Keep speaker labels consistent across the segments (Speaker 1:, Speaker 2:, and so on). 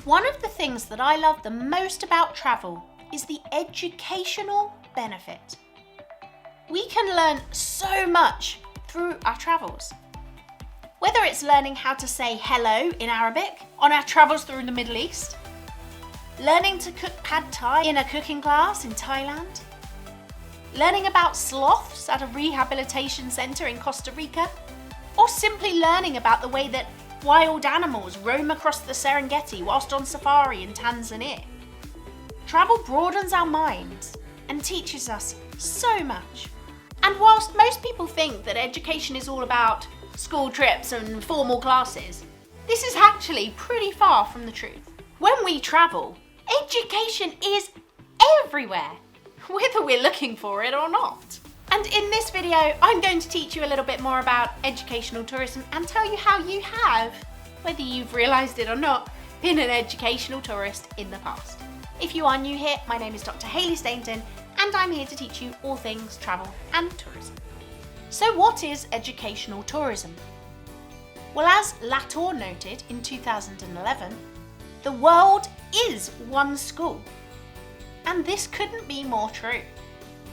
Speaker 1: One of the things that I love the most about travel is the educational benefit. We can learn so much through our travels. Whether it's learning how to say hello in Arabic on our travels through the Middle East, learning to cook pad thai in a cooking class in Thailand, learning about sloths at a rehabilitation centre in Costa Rica, or simply learning about the way that wild animals roam across the Serengeti whilst on safari in Tanzania. Travel broadens our minds and teaches us so much. And whilst most people think that education is all about school trips and formal classes, this is actually pretty far from the truth. When we travel, education is everywhere, whether we're looking for it or not. And in this video, I'm going to teach you a little bit more about educational tourism and tell you how you have, whether you've realised it or not, been an educational tourist in the past. If you are new here, my name is Dr. Hayley Stainton, and I'm here to teach you all things travel and tourism. So what is educational tourism? Well, as Latour noted in 2011, the world is one school. And this couldn't be more true.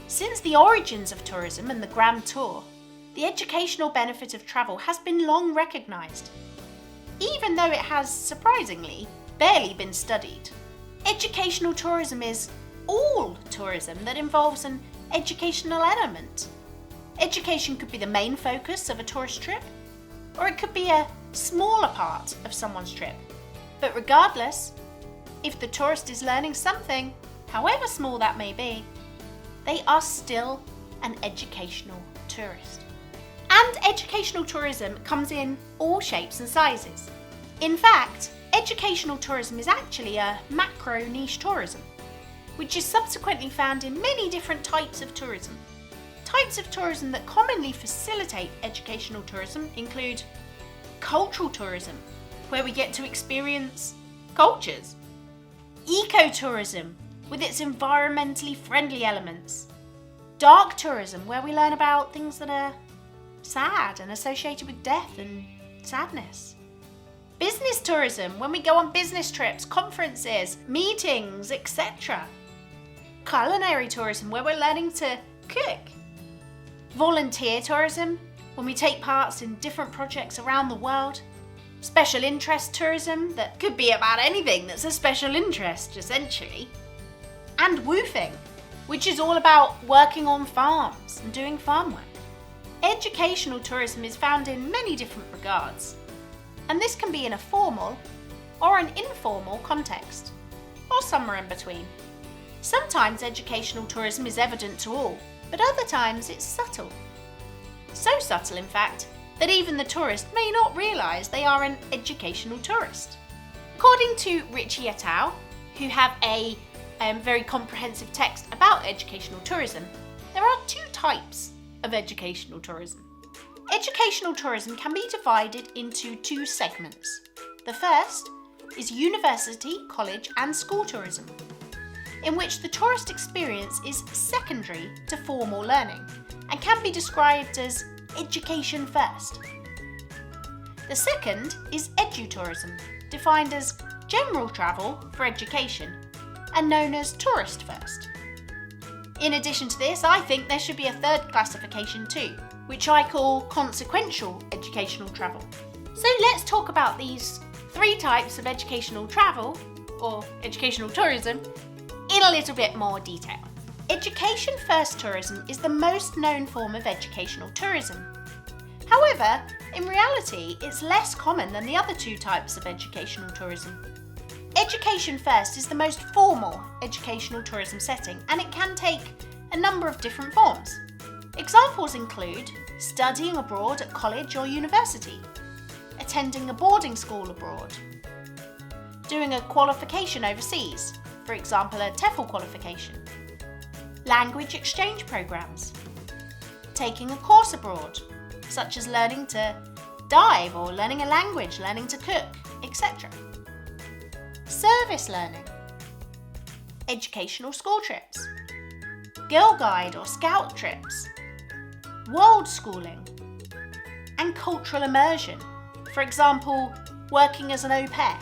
Speaker 1: Since the origins of tourism and the Grand Tour, the educational benefit of travel has been long recognised, even though it has, surprisingly, barely been studied. Educational tourism is all tourism that involves an educational element. Education could be the main focus of a tourist trip, or it could be a smaller part of someone's trip. But regardless, if the tourist is learning something, however small that may be, they are still an educational tourist. And educational tourism comes in all shapes and sizes. In fact, educational tourism is actually a macro niche tourism, which is subsequently found in many different types of tourism. Types of tourism that commonly facilitate educational tourism include cultural tourism, where we get to experience cultures, ecotourism, with its environmentally friendly elements, dark tourism, where we learn about things that are sad and associated with death and sadness, business tourism, when we go on business trips, conferences, meetings, etc., culinary tourism, where we're learning to cook, volunteer tourism, when we take part in different projects around the world, special interest tourism, that could be about anything that's a special interest, essentially, and woofing, which is all about working on farms and doing farm work. Educational tourism is found in many different regards, and this can be in a formal or an informal context, or somewhere in between. Sometimes educational tourism is evident to all, but other times it's subtle. So subtle, in fact, that even the tourist may not realise they are an educational tourist. According to Ritchie et al., who have a very comprehensive text about educational tourism, there are two types of educational tourism. Educational tourism can be divided into two segments. The first is university, college and school tourism, in which the tourist experience is secondary to formal learning and can be described as education first. The second is edutourism, defined as general travel for education and known as tourist first. In addition to this, I think there should be a third classification too, which I call consequential educational travel. So let's talk about these three types of educational travel, or educational tourism, in a little bit more detail. Education first tourism is the most known form of educational tourism. However, in reality, it's less common than the other two types of educational tourism. Education first is the most formal educational tourism setting, and it can take a number of different forms. Examples include studying abroad at college or university, attending a boarding school abroad, doing a qualification overseas, for example a TEFL qualification, language exchange programs, taking a course abroad, such as learning to dive or learning a language, learning to cook, etc. Service learning, educational school trips, Girl Guide or Scout trips, world schooling, and cultural immersion, for example, working as an au pair.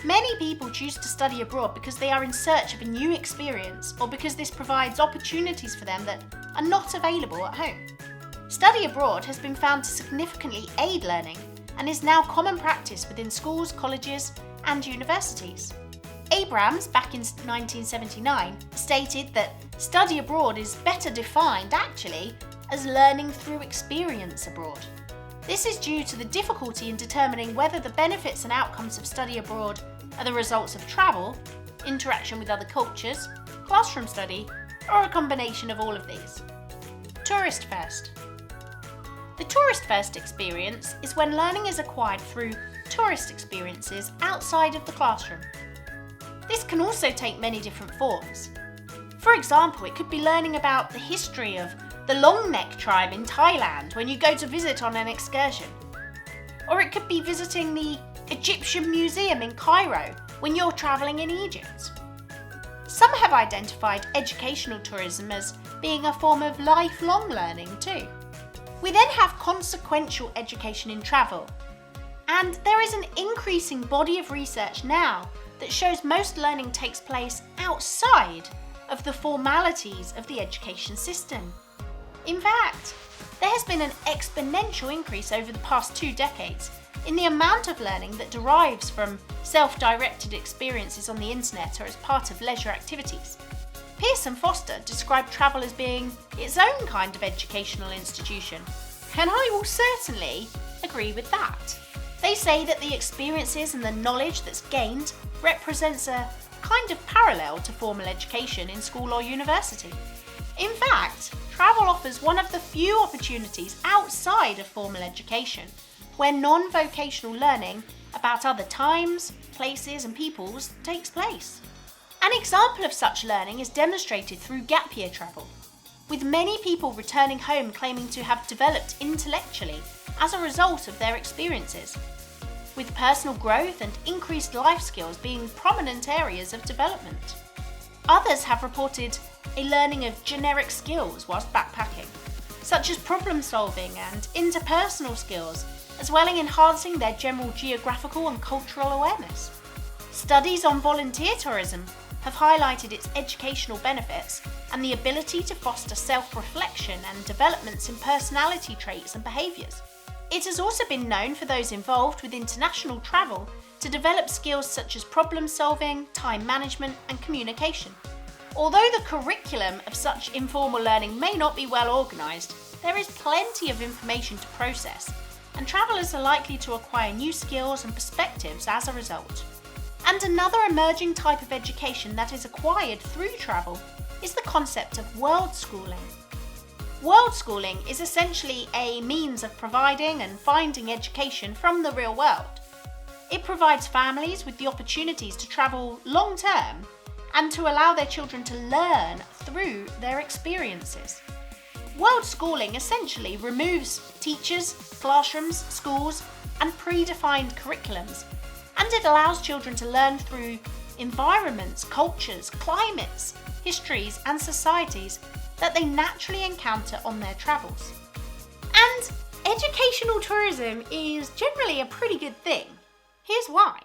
Speaker 1: Many people choose to study abroad because they are in search of a new experience or because this provides opportunities for them that are not available at home. Study abroad has been found to significantly aid learning and is now common practice within schools, colleges, and universities. Abrams, back in 1979, stated that study abroad is better defined, actually, as learning through experience abroad. This is due to the difficulty in determining whether the benefits and outcomes of study abroad are the results of travel, interaction with other cultures, classroom study, or a combination of all of these. Tourist first. The tourist first experience is when learning is acquired through tourist experiences outside of the classroom. This can also take many different forms. For example, it could be learning about the history of the long neck tribe in Thailand when you go to visit on an excursion. Or it could be visiting the Egyptian Museum in Cairo when you're travelling in Egypt. Some have identified educational tourism as being a form of lifelong learning too. We then have consequential education in travel, and there is an increasing body of research now that shows most learning takes place outside of the formalities of the education system. In fact, there has been an exponential increase over the past 2 decades in the amount of learning that derives from self-directed experiences on the internet or as part of leisure activities. Pierce and Foster describe travel as being its own kind of educational institution, and I will certainly agree with that. They say that the experiences and the knowledge that's gained represents a kind of parallel to formal education in school or university. In fact, travel offers one of the few opportunities outside of formal education where non-vocational learning about other times, places and peoples takes place. An example of such learning is demonstrated through gap year travel, with many people returning home claiming to have developed intellectually as a result of their experiences, with personal growth and increased life skills being prominent areas of development. Others have reported a learning of generic skills whilst backpacking, such as problem solving and interpersonal skills, as well as enhancing their general geographical and cultural awareness. Studies on volunteer tourism have highlighted its educational benefits and the ability to foster self-reflection and developments in personality traits and behaviours. It has also been known for those involved with international travel to develop skills such as problem solving, time management and communication. Although the curriculum of such informal learning may not be well organised, there is plenty of information to process, and travellers are likely to acquire new skills and perspectives as a result. And another emerging type of education that is acquired through travel is the concept of world schooling. World schooling is essentially a means of providing and finding education from the real world. It provides families with the opportunities to travel long term and to allow their children to learn through their experiences. World schooling essentially removes teachers, classrooms, schools, and predefined curriculums, and it allows children to learn through environments, cultures, climates, histories, and societies that they naturally encounter on their travels. And educational tourism is generally a pretty good thing. Here's why.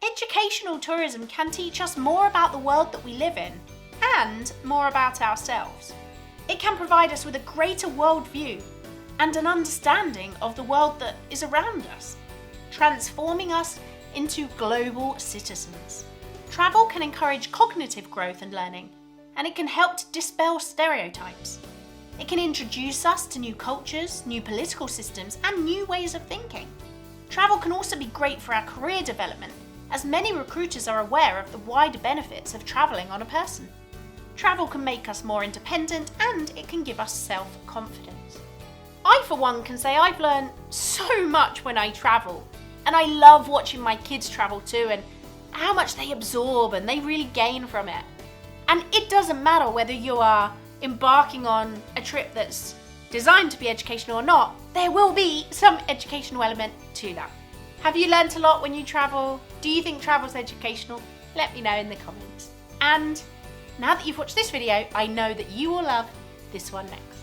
Speaker 1: Educational tourism can teach us more about the world that we live in and more about ourselves. It can provide us with a greater worldview and an understanding of the world that is around us, transforming us into global citizens. Travel can encourage cognitive growth and learning, and it can help to dispel stereotypes. It can introduce us to new cultures, new political systems, and new ways of thinking. Travel can also be great for our career development, as many recruiters are aware of the wider benefits of travelling on a person. Travel can make us more independent, and it can give us self-confidence. I, for one, can say I've learned so much when I travel, and I love watching my kids travel too, and how much they absorb and they really gain from it. And it doesn't matter whether you are embarking on a trip that's designed to be educational or not, there will be some educational element to that. Have you learnt a lot when you travel? Do you think travel's educational? Let me know in the comments. And now that you've watched this video, I know that you will love this one next.